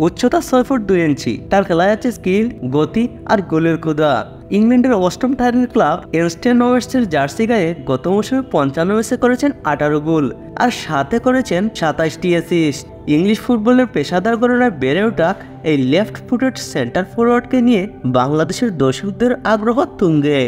উচ্চতা 6 ফুট 2 ইঞ্চি। তার খেলায় আছে স্কিল, গতি আর গোলের ক্ষুধা। ইংল্যান্ডের অষ্টম টায়ারের ক্লাব এনস্টেন ওয়েস্টের জার্সি গায়ে গত মৌসুমে 55 ম্যাচে করেছেন 18 গোল আর সাথে করেছেন 27টি অ্যাসিস্ট। ইংলিশ ফুটবলের পেশাদার গণনায় বেড়ে ওঠা এই লেফট ফুটেড সেন্টার ফরওয়ার্ডকে নিয়ে বাংলাদেশের দর্শকদের আগ্রহ তুঙ্গে।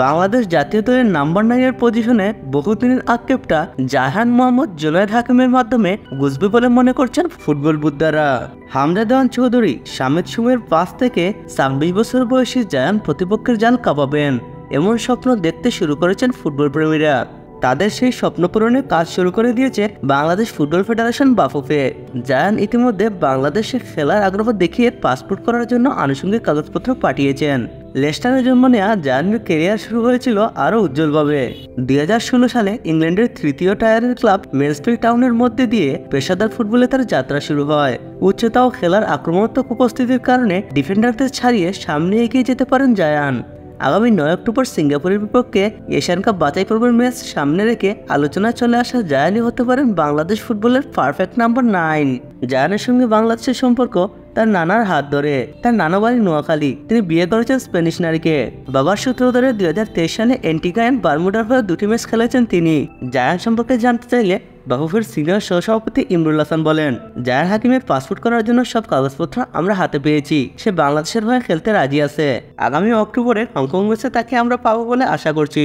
বাংলাদেশ জাতীয় দলের নাম্বার 9 পজিশনে বহুদিনের আক্ষেপটা জাহান মোহাম্মদ জুনায়েদ হাকিমের মাধ্যমে গুজবে বলে মনে করছেন ফুটবল বুদ্ধারা। হামজা দেওয়ান চৌধুরী, শামিদ সুমের পাস থেকে 26 বছর বয়সী জায়ান প্রতিপক্ষের জাল কাঁপাবেন এমন স্বপ্ন দেখতে শুরু করেছেন ফুটবল প্রেমীরা। তাদের সেই স্বপ্ন পূরণে কাজ শুরু করে দিয়েছে বাংলাদেশ ফুটবল ফেডারেশন বাফুফে। জায়ান ইতিমধ্যে বাংলাদেশে খেলার আগ্রহ দেখিয়ে পাসপোর্ট করার জন্য আনুষঙ্গিক কাগজপত্র পাঠিয়েছেন। লেস্টারে জন্ম নেওয়া জায়ানের ক্যারিয়ার শুরু হয়েছিল আরও উজ্জ্বলভাবে। 2016 সালে ইংল্যান্ডের তৃতীয় টায়ারের ক্লাব মেনসফিল্ড টাউনের মধ্যে দিয়ে পেশাদার ফুটবলে তার যাত্রা শুরু হয়। উচ্চতা ও খেলার আক্রমণাত্মক উপস্থিতির কারণে ডিফেন্ডারদের ছাড়িয়ে সামনে এগিয়ে যেতে পারেন জায়ান। আগামী 9 অক্টোবর সিঙ্গাপুরের বিপক্ষে এশিয়ান কাপ বাছাই পর্বের ম্যাচ সামনে রেখে আলোচনায় চলে আসা জায়ানই হতে পারেন বাংলাদেশ ফুটবলের পারফেক্ট নাম্বার 9। জায়ানের সঙ্গে বাংলাদেশের সম্পর্ক তার নানার হাত ধরে। তার নানা বাড়ি নোয়াখালী। তিনি বিয়ে করেছেন স্প্যানিশ নারীকে। বাবার সূত্র ধরে 2023 সালে অ্যান্টিগা এন্ড বারমুডার হয়ে 2টি ম্যাচ খেলেছেন তিনি। জায়ান সম্পর্কে জানতে চাইলে বাফুফের সিনিয়র সহসভাপতি ইমরুল হাসান বলেন, জায়ান হাকিমের পাসপোর্ট করার জন্য সব কাগজপত্র আমরা হাতে পেয়েছি। সে বাংলাদেশের হয়ে খেলতে রাজি আছে। আগামী অক্টোবরে হংকং ম্যাচে তাকে আমরা পাবো বলে আশা করছি।